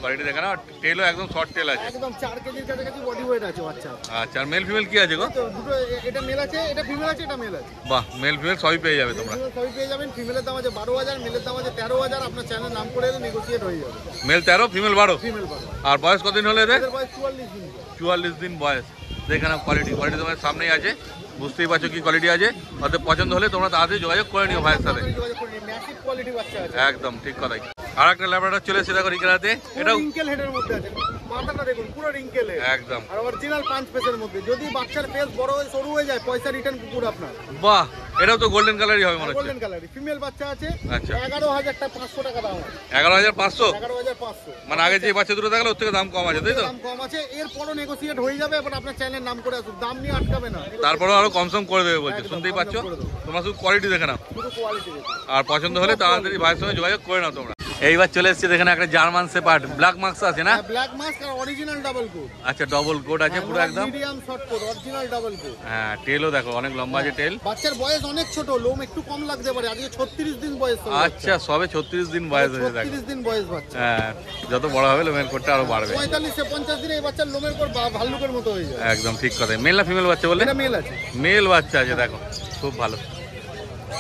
কোয়ালিটি দেখে না। টেলও একদম শর্ট টেল আছে। একদম 4 কেজির কাছাকাছি বডি ওয়েট আছে বাচ্চা। আচ্ছা আর মেল ফিমেল কি আছে গো? তো দুটো এটা মেল আছে, এটা ফিমেল আছে, এটা মেল আছে। বাহ মেল ফিমেল সবই পেয়ে যাবে তোমরা। ফিমেল সবই পেয়ে যাবেন। ফিমেলের দাম আছে 12,000, মেলের দাম আছে 13,000। আপনার চ্যানেল নাম করে এলে নেগোসিয়েট হয়ে যাবে। Mail 13, female 12। ফিমেল পাবে। আর বয়স কতদিন হলো এদের? এদের বয়স 44 দিন। 44 দিন বয়স। দেখে না কোয়ালিটি, কোয়ালিটি তোমার সামনেই আছে, বুঝতেই পারছো কি কোয়ালিটি আছে। অর্থাৎ পছন্দ হলে তোমরা তাড়াতাড়ি যোগাযোগ করে নিও ভাইয়ের সাথে। যোগাযোগ করে ম্যাসিভ কোয়ালিটি বাচ্চা আছে। একদম ঠিক কথাই। আর একটা ল্যাব্রাডর চলে এসেছে দেখো রিকের হাতে। এটাও রিঙ্কেল হেডের মধ্যে আছে। মাথাটা দেখুন পুরো রিঙ্কেল হেড। একদম। আর অরিজিনাল পাঁচ পেসের মধ্যে। যদি বাচ্চার ফেস বড় হয়ে সরু হয়ে যায়, পয়সা রিটার্ন কুকুর আপনার। বাহ এটাও তো গোল্ডেন কালারই হবে মনে হচ্ছে। Golden colour. ফিমেল বাচ্চা আছে। আচ্ছা। 11,500 টাকা দাম আছে। 11,500। 11,500। মানে আগে যে বাচ্চা দুটো দেখালো ওর থেকে দাম কম আছে তাই তো? দাম কম আছে। এরপরও নেগোসিয়েট হয়ে যাবে। এবার আপনার চ্যানেল নাম করে আসুন, দাম নিয়ে আটকাবে না। তারপরে আরো কমসম করে দেবে বলছে, একদম, শুনতেই কম পাচ্ছ। করে দেবো। তোমরা শুধু কোয়ালিটি দেখে নাও, শুধু কোয়ালিটি দেখুন। আর পছন্দ হলে তাড়াতাড়ি ভাইয়ের সঙ্গে যোগাযোগ করে নাও তোমরা। এইবার চলে এসেছে দেখেন একটা জার্মান শেপার্ড, ব্ল্যাক মার্কস আছে না? ব্ল্যাক মাস্ক আর অরিজিনাল ডাবল কোট। আচ্ছা ডবল কোট আছে পুরো একদম। Medium short coat, original double coat. হ্যাঁ টেলও দেখো অনেক লম্বা আছে টেল। বাচ্চার বয়স অনেক ছোট, লোম একটু কম লাগতে পারে। আজকে 36 দিন বয়স। আচ্ছা সবে 36 দিন বয়স হয়েছে দেখো। 36 দিন বয়স বাচ্চা। হ্যাঁ যত বড় হবে লোমের কোটটা আরো বাড়বে। 45 থেকে 50 দিনে এই বাচ্চার লোমের কোট ভাল্লুকের মতো হয়ে যায়। একদম ঠিক কথা। মেল না ফিমেল বাচ্চা বললে? এটা মেল আছে। মেল বাচ্চা আছে দেখো, খুব ভালো।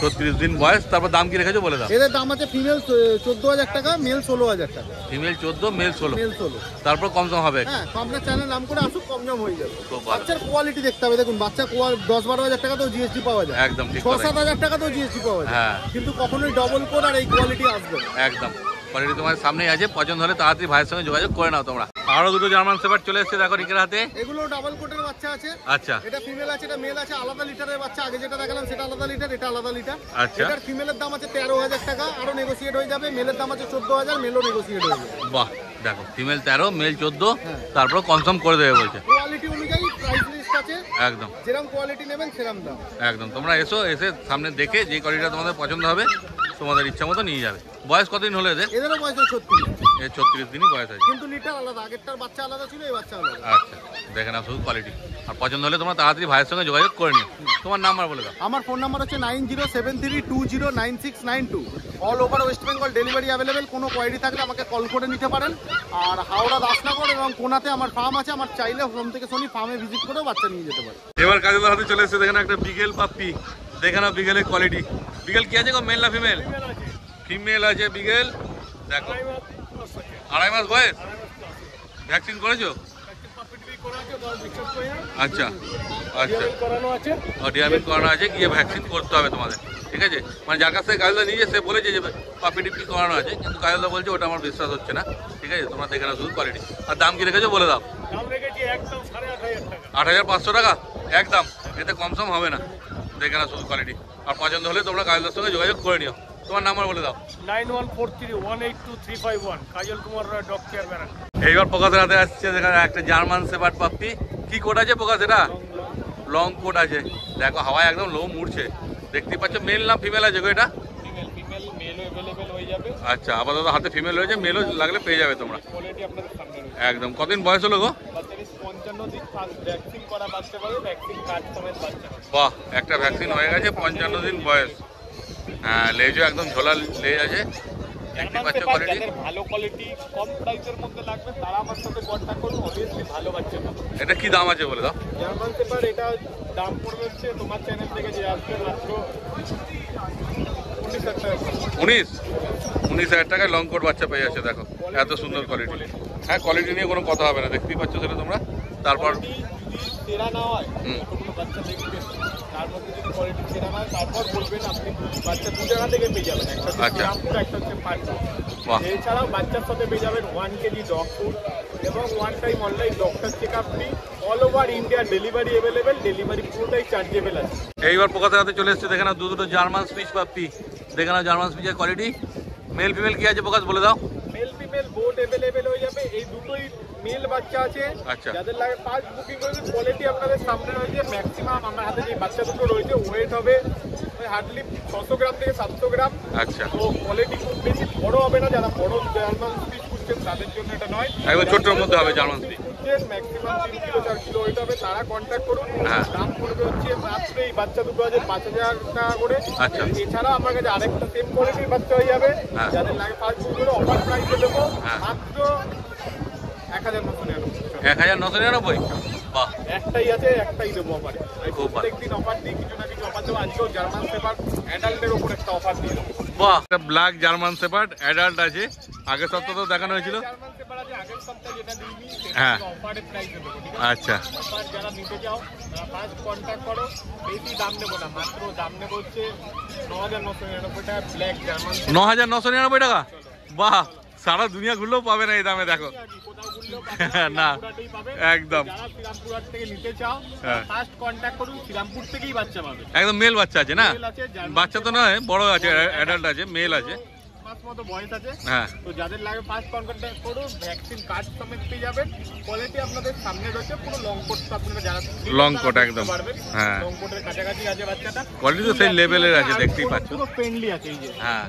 36 দিন বয়স। তারপর দাম কি রেখেছো বলে দাও? এদের দাম আছে ফিমেল 14,000 টাকা, মেল 16,000 টাকা। Female 14, male 16। মেল 16। তারপর কমসম হবে। হ্যাঁ আপনার চ্যানেল নাম করে আসুক, কম জম হয়ে যাবে। খুব ভালো। বাচ্চার কোয়ালিটি দেখতে হবে। দেখুন বাচ্চা 10-12,000 টাকা তো জিএসটি পাওয়া যায়। একদম ঠিক কথা। 6-7,000 টাকা তো জিএসটি পাওয়া যায়। হ্যাঁ কিন্তু কখনোই ডবল কোড আর এই কোয়ালিটি আসবে না। একদম কোয়ালিটি তোমার সামনেই আছে। পছন্দ হলে তাড়াতাড়ি ভাইয়ের সঙ্গে যোগাযোগ করে নাও তোমরা। আরো দুটো জার্মান শেপার্ড চলে এসেছে দেখো রিকের হাতে। এগুলো ডাবল কোটের বাচ্চা আছে। আচ্ছা এটা ফিমেল আছে, এটা মেল আছে। আলাদা লিটারের বাচ্চা। আগে যেটা দেখালাম সেটা আলাদা লিটার, এটা আলাদা লিটার। আচ্ছা। এটার ফিমেলের দাম আছে 13,000 টাকা, আরো নেগোসিয়েট হয়ে যাবে। মেলের দাম আছে 14,000, মেলও নেগোসিয়েট হয়ে যাবে। বাহ দেখো ফিমেল 13, মেল 14। তারপর কনফার্ম করে দেবে বলছে। কোয়ালিটি অনুযায়ী প্রাইস লিস্ট আছে। একদম যেরকম কোয়ালিটি নেবেন সেরকম দাম। একদম। তোমরা এসো, এসে সামনে দেখে যে কোয়ালিটিটা তোমাদের পছন্দ হবে তোমাদের ইচ্ছা মতো নিয়ে যাবে। বয়স কতদিন হলো এদের? এদেরও বয়স 36। এর 36 দিনই বয়স আছে। কিন্তু লিটার আলাদা। আগেরটার বাচ্চা আলাদা ছিল, এই বাচ্চা আলাদা। আচ্ছা দেখে নাও শুধু কোয়ালিটি। আর পছন্দ হলে তোমরা তাড়াতাড়ি ভাইয়ের সঙ্গে যোগাযোগ করে নিও। তোমার নাম্বার বলে দাও। আমার ফোন নাম্বার হচ্ছে 9073209692। All over West Bengal delivery available. কোনো কোয়ারি থাকলে আমাকে কল করে নিতে পারেন। আর হাওড়া দাসনগর এবং কোনাতে আমার ফার্ম আছে, আমার চাইলে সোম থেকে শনি ফার্মে ভিজিট করেও বাচ্চা নিয়ে যেতে পারে। এবার কাজের হাতে চলে এসেছে, দেখেন একটা বিগেল পাপ্পি, দেখে নাও বিগেলের কোয়ালিটি। বিগেল কি আছে গো, মেল না ফিমেল? ফিমেল আছে বিগেল, দেখো 2.5 মাস বয়স। ভ্যাকসিন করেছো? আচ্ছা আচ্ছা, ডিয়ামিন করানো আছে, গিয়ে ভ্যাকসিন করতে হবে তোমাদের, ঠিক আছে? মানে যার কাছ থেকে কাজলদা নিয়ে সে বলেছে যে পাপি টিপি করানো আছে, কিন্তু কাজলদা বলছে ওটা আমার বিশ্বাস হচ্ছে না, ঠিক আছে? তোমরা দেখে নাও শুধু কোয়ালিটি। আর দাম কি রেখেছো বলে দাও। 8,500 টাকা একদম, এতে কমসম হবে না। দেখে নাও শুধু কোয়ালিটি। আর পছন্দ হলে তোমরা কাজলদার সঙ্গে যোগাযোগ করে নিও। তোমার নাম্বার বলে দাও। 9143182351 কাজল কুমার রায় ডগ কেয়ার ব্যারাক। এইবার প্রকাশের হাতে আসছে যেখানে একটা জার্মান শেপার্ড পাপ্পি। কি কোট আছে প্রকাশ? এটা লং কোট আছে, দেখো হাওয়ায় একদম লো মুড়ছে, দেখতেই পাচ্ছ। মেল না ফিমেল আছে গো এটা? আচ্ছা, আপাতত হাতে ফিমেল রয়েছে, মেলও লাগলে পেয়ে যাবে তোমরা একদম। কতদিন বয়স হলো গো? 55 দিন ভ্যাকসিন করা বাচ্চা পাবে, ভ্যাকসিন কার্ড সমেত বাচ্চা। বাহ, একটা ভ্যাকসিন হয়ে গেছে, 55 দিন বয়স। হ্যাঁ, লেজও একদম ঝোলা লেজ আছে, দেখতে পাচ্ছ কোয়ালিটি। ভালো কোয়ালিটি কম প্রাইসের মধ্যে লাগবে তারা আমার সাথে কন্ট্যাক্ট করুন, অবভিয়াসলি ভালো বাচ্চা পাবে। এটা কি দাম আছে বলে দাও। জার্মান শেপার্ড এটা দাম পড়বে হচ্ছে তোমার চ্যানেল থেকে যে আসবে মাত্র 19,000 টাকা। 19,000 টাকায় লং কোট বাচ্চা পেয়ে যাচ্ছে, দেখো এত সুন্দর কোয়ালিটি। হ্যাঁ, কোয়ালিটি নিয়ে কোনো কথা হবে না, দেখতেই পাচ্ছ সেটা তোমরা। তারপর যদি সেরা না হয় কোনো বাচ্চা দেখবেন, তার মধ্যে যদি কোয়ালিটি সেরা না হয় তারপর বলবেন। আপনি বাচ্চা দু জায়গা থেকে পেয়ে যাবেন, একটা হচ্ছে শ্রীরামপুর, একটা হচ্ছে পাটনা। এছাড়াও বাচ্চার সাথে পেয়ে যাবেন 1 কেজি ডগ ফুড এবং 1 time online doctor check up free. All over India delivery available, delivery পুরোটাই চার্জেবল আছে। এইবার প্রকাশের হাতে চলে এসেছে, দেখে নাও দুটো জার্মান স্পিচ পাপ্পি। দেখে নাও জার্মান স্পিচের কোয়ালিটি। মেল ফিমেল কি আছে প্রকাশ বলে দাও। মেল ফিমেল বোথ অ্যাভেলেবেল হয়ে যাবে। এই দুটোই মেল বাচ্চা আছে। আচ্ছা, যাদের লাগে ফার্স্ট বুকিং করবে। কোয়ালিটি আপনাদের সামনে রয়েছে। ম্যাক্সিমাম আমার হাতে যে বাচ্চা দুটো রয়েছে ওয়েট হবে হার্ডলি 600 গ্রাম থেকে 700 গ্রাম। আচ্ছা, তো কোয়ালিটি খুব বেশি বড় হবে না, যারা বড় জার্মান স্পিচ খুঁজছেন তাদের জন্য এটা নয়, একবার ছোট্টর মধ্যে হবে German speech. Maximum 3 kilo 4 kilo wait হবে, তারা কন্ট্যাক্ট করুন। হ্যাঁ। দাম পড়বে হচ্ছে মাত্র এই বাচ্চা দুটো আছে 5,000 টাকা করে। আচ্ছা। এছাড়াও আমার কাছে আরেকটা সেম কোয়ালিটির বাচ্চা হয়ে যাবে। হ্যাঁ। যাদের লাগে ফার্স্ট বুক করে অফার প্রাইসে দেবো হ্যাঁ। মাত্র 1,999। 1,999? বাহ, একটাই আছে, একটাই দেবো অফারে। খুব ভালো। প্রত্যেকদিন অফার দিই, কিছু না কিছু অফার দেবো। আজকেও জার্মান শেপার্ড অ্যাডাল্টের ওপর একটা অফার দিয়ে দেবো। বাহ, একটা ব্ল্যাক জার্মান শেপার্ড অ্যাডাল্ট আছে। আগের সপ্তাহে দেখানো হয়েছিল। জার্মান শেপার্ড আছে আগের সপ্তাহে যেটা দিইনি, হ্যাঁ। সেটা অফারে প্রাইসে দেবো, ঠিক আছে? আচ্ছা, অফার যারা নিতে চাও তারা ফার্স্ট কন্ট্যাক্ট করো। বেশি দাম নেবো না, মাত্র দাম নেবো হচ্ছে 9,999 টাকা ব্ল্যাক জার্মান। 9,999 টাকা? বাহ, সারা দুনিয়া ঘুরলেও পাবে না এই দামে, দেখো। কোথাও ঘুরলেও না, পুরাটাই পাবে। একদম। যারা শ্রীরামপুর হাট থেকে নিতে চাও হ্যাঁ। ফার্স্ট কন্ট্যাক্ট করুন, শ্রীরামপুর থেকেই বাচ্চা পাবে। একদম মেল বাচ্চা আছে না? মেল আছে, জার্মান বাচ্চা তো নয়, বড় আছে, অ্যাডাল্ট আছে, মেল আছে। 5 মাস মতো বয়স আছে। হ্যাঁ, তো যাদের লাগে ফার্স্ট কন্ট্যাক্ট করুন, ভ্যাকসিন কার্ড সমেত পেয়ে যাবেন। কোয়ালিটি আপনাদের সামনে রয়েছে, পুরো লং কোট আপনারা যারা লং কোট একদম। হ্যাঁ, লং কোটের কাছাকাছি আছে বাচ্চাটা। কোয়ালিটি তো সেই লেভেলের আছে, দেখতেই পাচ্ছ। পুরো ফ্রেন্ডলি আছে এই যে। হ্যাঁ,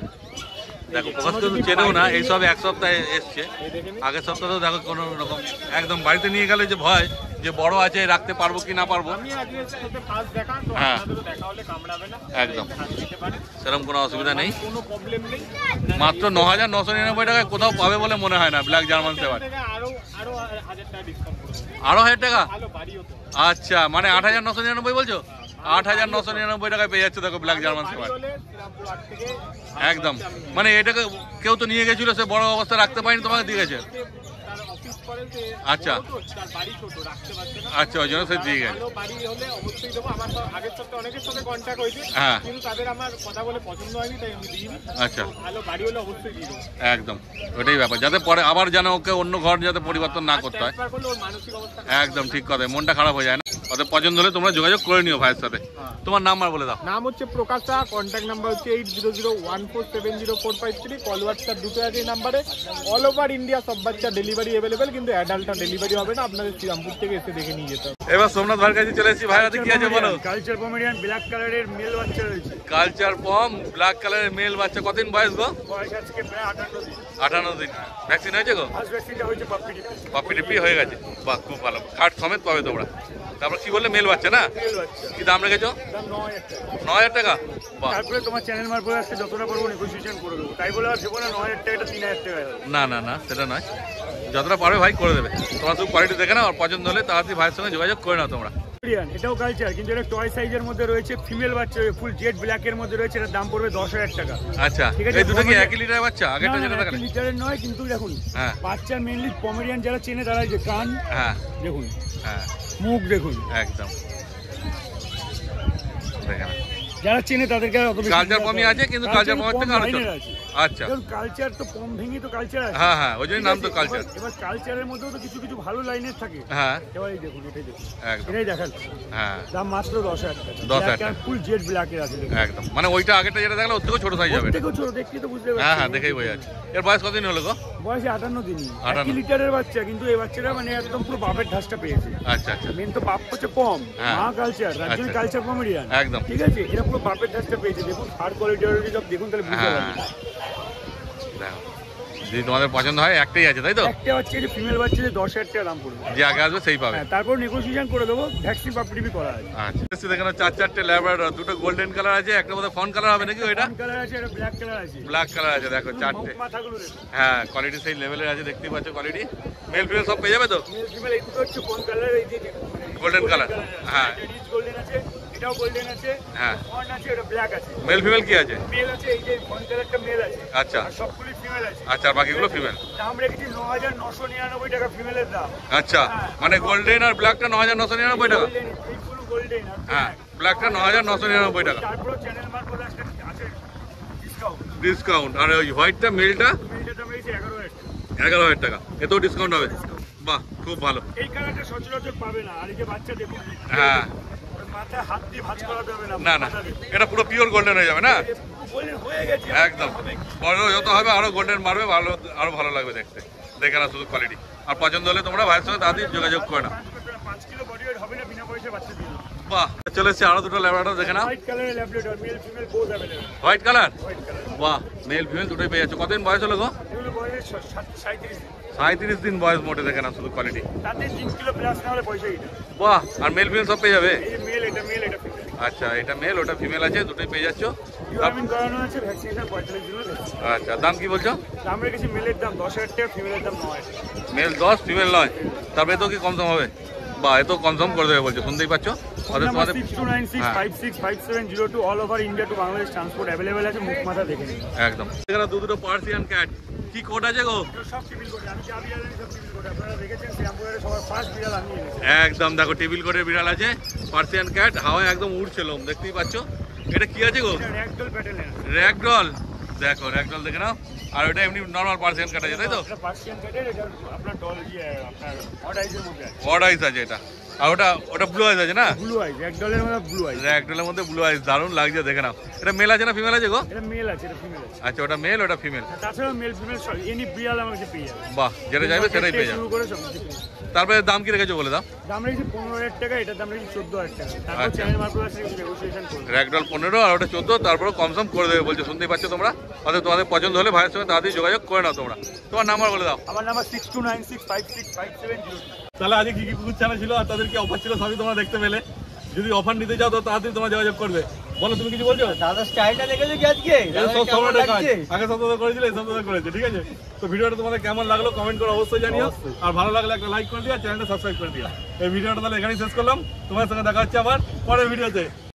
দেখো প্রকাশ তো চেনেও না, এই সব এক সপ্তাহে এসছে। এই দেখেন আগের সপ্তাহেও দেখো কোনো রকম একদম বাড়িতে নিয়ে গেলে যে ভয় যে বড় আছে রাখতে পারবো কি না পারবো, আমি আজকে সাথে ফার্স্ট দেখা, তো হ্যাঁ। আপনাদেরও দেখা হলে কামড়াবে না, একদম। হাত দিতে পারেন, সেরকম কোনো অসুবিধা নেই। কোনো প্রবলেম নেই। মাত্র 9,999 টাকায় কোথাও পাবে বলে মনে হয় না ব্ল্যাক জার্মান শেপার্ড। আরো 1,000 টাকা ডিসকাউন্ট করে দেবো। আরো 1,000 টাকা? ভালো বাড়ি হতো। আচ্ছা, মানে 8,999 বলছো? 8,999 টাকায় পেয়ে যাচ্ছে দেখো ব্ল্যাক জার্মান শেপার্ড হলে শ্রীরামপুর হাট থেকে একদম। মানে এটাকে কেউ তো নিয়ে গেছিল, সে বড় অবস্থা রাখতে পারেনি, তোমাকে দিয়ে গেছে। তার অফিস করে, সে আচ্ছা। বড় তো, তার বাড়ি ছোট, রাখতে পারছে না। আচ্ছা, ওই জন্য সে দিয়ে গেছে। ভালো বাড়ি হলে অবশ্যই দেবো। আমার আগের সপ্তাহে অনেকের সাথে কন্ট্যাক্ট হয়েছে, হ্যাঁ। কিন্তু তাদের আমার কথা বলে পছন্দ হয়নি, তাই আমি দিইনি। আচ্ছা, তো ভালো বাড়ি হলে অবশ্যই দিয়ে দেবো। একদম ওটাই ব্যাপার, যাতে পরে আবার যেন ওকে অন্য ঘর যাতে পরিবর্তন না করতে হয়। ট্রান্সফার করলে ওর মানসিক অবস্থা একদম ঠিক কথা, মনটা খারাপ হয়ে যায় না। ওদের পছন্দ হলে তোমরা যোগাযোগ করে নিও ভাইয়ের সাথে। তোমার নাম্বার বলে দাও। নাম হচ্ছে প্রকাশ শাহ, কন্ট্যাক্ট নাম্বার হচ্ছে 8001470453। কল হোয়াটসঅ্যাপ দুটো আছে এই নাম্বারে। অল ওভার ইন্ডিয়া সব বাচ্চা ডেলিভারি অ্যাভেলেবেল, কিন্তু অ্যাডাল্টটা ডেলিভারি হবে না, আপনাদের শ্রীরামপুর থেকে এসে দেখে নিয়ে যেতে হবে। এবার সোমনাথ ভাইয়ের কাছে চলে এসেছি। ভাই হাতে কি আছে বলো? কালচার পমেরিয়ান ব্ল্যাক কালারের মেল বাচ্চা রয়েছে। কালচার পম ব্ল্যাক কালারের মেল বাচ্চা, কতদিন বয়স গো? বয়স আজকে প্রায় 58 দিন। 58 দিন। ভ্যাকসিন হয়েছে গো? ফার্স্ট ভ্যাকসিনটা হয়েছে পাপ্পি টিপি। পাপ্পি টিপি হয়ে গেছে, বাহ খুব ভালো। কার্ড সমেত পাবে তোমরা। তারপর কি বললে? মেল বাচ্চা না? মেল বাচ্চা। কি দাম রেখেছো? দাম 9000 টাকা। 9000 টাকা। বাহ। তারপরে তোমার চ্যানেল মারফত আসছে যতটা পারবো নেগোসিয়েশন করে দেবো। তাই বলে আর দেবো না 9000 টাকাটা 3000 টাকা হবে। না না না, সেটা নয়, যতটা পারবে ভাই করে দেবে। তোমরা শুধু কোয়ালিটি দেখে নাও, আর পছন্দ হলে তাড়াতাড়ি ভাইয়ের সঙ্গে যোগাযোগ করে নাও তোমরা। এটাও কালচার, কিন্তু এটা টয় সাইজের মধ্যে রয়েছে, ফিমেল বাচ্চা ফুল জেড ব্ল্যাক এর মধ্যে রয়েছে। এটার দাম পড়বে 10000 টাকা। আচ্ছা, ঠিক আছে, এই দুটো কি পমেরিয়ান- একই লিটারের বাচ্চা? আগেরটা যেটা দেখালে? লিটারের নয়, কিন্তু দেখুন হ্যাঁ বাচ্চার মেনলি পমেরিয়ান যারা চেনে তারা এই যে কান হ্যাঁ দেখুন, হ্যাঁ মুখ দেখুন, একদম দেখে নাও। যারা চেনে তাদেরকে অত বেশি কালচার বোঝাতে পমই হবে আছে, না। কিন্তু কালচার কালচার পমের পম থেকে আরো ছোট। লাইনের আছে। আচ্ছা, দেখুন কালচার তো পম ভেঙে তো কালচার আছে। হ্যাঁ হ্যাঁ, ওই জন্যই নাম তো ঠিক আছে, কালচার। এবার কালচারের মধ্যেও তো কিছু কিছু ভালো লাইনের থাকে। হ্যাঁ এবার এই দেখুন, এটাই দেখুন, একদম এটাই দেখান। হ্যাঁ দাম মাত্র 10000 টাকা। 10,000 টাকা। ফুল জেড ব্ল্যাকের আছে দেখুন। একদম, মানে ওইটা আগেরটা যেটা দেখলে ওর থেকেও ছোট সাইজ হবে। দেখো ছোট দেখতে তো বুঝতে হ্যাঁ পারছি। হ্যাঁ, দেখেই বোঝা যাচ্ছে। এর বয়স কতদিন হলো গো? বয়স 58 দিন। 58 1 লিটারের বাচ্চা, কিন্তু এই বাচ্চাটা মানে একদম পুরো বাপের ঢাসটা পেয়েছে। আচ্ছা আচ্ছা, মেন তো বাপ হচ্ছে পম, হ্যাঁ। মা কালচার, তার জন্য আচ্ছা। Culture Pomeranian. একদম। ঠিক আছে, এটা পুরো বাপের ঢাসটা পেয়েছে। দেখুন আর কোয়ালিটি সব দেখুন, তাহলে বুঝতে হ্যাঁ পারবেন। দেখো, যদি তোমাদের পছন্দ হয় একটাই আছে তাই তো? একটা বাচ্চা যে ফিমেল বাচ্চা যে 10000 টাকা দাম পড়বে। যে আগে আসবে সেই পাবে। হ্যাঁ, তারপর নেগোসিয়েশন করে দেবো। ভ্যাকসিন পাপড়ি করা আছে। আচ্ছা, দেখেন 4-4টে ল্যাব্রাডর, দুটো গোল্ডেন কালার আছে, একটা বোধহয় ফন কালার হবে নাকি? ওইটা কালার আছে, এটা ব্ল্যাক কালার আছে। ব্ল্যাক কালার আছে। দেখো 4টে। মাথাগুলো দেখুন। হ্যাঁ, কোয়ালিটি সেই লেভেলের আছে, দেখতেই পাচ্ছ কোয়ালিটি। মেল ফিমেল সব পেয়ে যাবে তো? মেল ফিমেল এই দুটো হচ্ছে কোন কালার? এই যে গোল্ডেন কালার। হ্যাঁ রিচ গোল্ডেন আছে, এটাও গোল্ডেন আছে, হ্যাঁ। ফন আছে, এটা ব্ল্যাক আছে। মেল ফিমেল কি আছে? মেল আছে, এই যে ফন কালারটা মেল আছে। আচ্ছা আর সবগুলি ফিমেল আছে। আচ্ছা, আর বাকিগুলো ফিমেল। দাম রেখেছি 9999 টাকা ফিমেলের দাম। আচ্ছা, মানে গোল্ডেন আর ব্ল্যাকটা 9999 টাকা। গোল্ডেন, ফুল গোল্ডেন। হ্যাঁ, ব্ল্যাকটা 9999 টাকা তারপর চ্যানেল মারফত আছে ডিসকাউন্ট। ডিসকাউন্ট। আর ওই হোয়াইটটা মেলটা মেলটার দাম রেখেছি 11000 টাকা। 11000 টাকা। এতেও ডিসকাউন্ট হবে? বাহ, খুব ভালো। এই কালারটা সচরাচর পাবে না। আর এই যে বাচ্চা দেখুন, হ্যাঁ, মাথায় হাত দিয়ে ভাঁজ করাতে হবে না। না না, এটা পুরো পিওর গোল্ডেন হয়ে যাবে না? গোল্ডেন হয়ে গেছে একদম, বড় যত হবে আরো গোল্ডেন মারবে, ভালো আরো ভালো লাগবে দেখতে। দেখে না শুধু কোয়ালিটি, আর পছন্দ হলে তোমরা ভাইয়ের সঙ্গে তাড়াতাড়ি যোগাযোগ করে নাও। 5 কিলো বডি ওয়েট হবে না, বিনা পয়সা বাচ্চা দিয়ে দেবো। বাহ, চলে এসছে আরো দুটো ল্যাব্রাডর, দেখে নাও। হোয়াইট কালারের Labrador, mail female both available. White colour. White colour. বাহ, মেল ফিমেল দুটোই পেয়ে যাচ্ছ। কতদিন বয়স হলো গো? এগুলো বয়স 37 দিন। 37 দিন বয়স মোটে, দেখে না শুধু কোয়ালিটি। তাতে 3 কিলো প্লাস না হলে পয়সা এটা। বাহ, আর মেল ফিমেল সব পেয়ে যাবে? এই যে মেল, এটা মেল, এটা ফিমেল। আচ্ছা, এটা মেল ওটা ফিমেল আছে, দুটোই পেয়ে যাচ্ছ। ডিওয়ার্মিং করানো আছে, ভ্যাকসিনেশন 45 দিনের। আচ্ছা, দাম কি বলছো? দাম রেখেছি মেলের দাম 10000 টাকা, ফিমেলের দাম 9000 টাকা। Male 10, female 9। তারপরে তো কি কম সম হবে? বা এত কনসার্ম করে দেবে বলছো, শুনতেই পাচ্ছ। অর্থাৎ তোমাদের 6296565702 all over India to Bangladesh transport available আছে। মুখ মাথা দেখে নিন। একদম। এখানে দুটো পার্সিয়ান ক্যাট, কি কোড আছে গো? এগুলো সব টিবিল কোড। আমি যা বিড়াল আনি সব টিবিল কোড। আপনারা দেখেছেন শ্রীরামপুরের সবার ফার্স্ট বিড়াল আমি এনেছি। একদম, দেখো টেবিল কোডের বিড়াল আছে, পার্সিয়ান ক্যাট, হাওয়ায় একদম উড়ছে লোম, দেখতেই পাচ্ছ। এটা কি আছে গো? এটা র্যাগডল প্যাটেলেন। র্যাগডল। দেখো র্যাগডল দেখে নাও। আর ওটা এমনি নর্মাল পার্সিয়ান ক্যাট আছে তাই তো? এটা পার্সিয়ান ক্যাটের, এটা আপনার ডল আপনার অড আইজের মধ্যে আছে। অড আইস আছে এটা। আর ওটা ব্লু আইস আছে না? ব্লু আইজ, র্যাগডলের মধ্যে ব্লু আইজ। র্যাগডলের মধ্যে ব্লু আইস, দারুণ লাগছে দেখে নাও। এটা মেল আছে না ফিমেল আছে গো? এটা মেল আছে, এটা ফিমেল আছে। আচ্ছা, ওটা মেল ওটা ফিমেল। তাছাড়া মেল ফিমেল এনি বিড়াল আমার কাছে পেয়ে যাবে। বাহ, যেটা চাইবে সেটাই পেয়ে যাবে। শুরু করে সব কিছু পেয়ে যাবে। তারপরে দাম কি রেখেছো বলে দাও? দাম রেখেছি 15000 টাকা, এটার দাম রেখেছি 14000 টাকা। তারপর আচ্ছা। চ্যানেল মারফত আছে নেগোসিয়েশন করবে। র্যাগডল 15 আর ওটা 14, তারপরে কনসার্ম করে দেবে বলছে, শুনতেই পাচ্ছ তোমরা। অর্থাৎ তোমাদের পছন্দ হলে ভাইয়ের সঙ্গে তাড়াতাড়ি যোগাযোগ করে নাও তোমরা। তোমার নাম্বার বলে দাও। আমার নাম্বার 6296565702। তাহলে আজকে কি কি কুকুর ছানা ছিল আর তাদের কি অফার ছিল সবই তোমরা দেখতে পেলে। যদি অফার নিতে চাও তো তাড়াতাড়ি তোমরা যোগাযোগ করবে। বলো, তুমি কিছু বলছো? দাদা স্টাইলটা দেখেছো কি আজকে? এই সব সবটা কাজ আগে সপ্তাহে করেছিল, এই সপ্তাহে করেছে, ঠিক আছে? তো ভিডিওটা তোমাদের কেমন লাগলো কমেন্ট করে অবশ্যই জানিও। আর ভালো লাগলে একটা লাইক করে দিও, চ্যানেলটা সাবস্ক্রাইব করে দিও। এই ভিডিওটা তাহলে এখানেই শেষ করলাম। তোমার সঙ্গে দেখা হচ্ছে আবার পরের ভিডিওতে।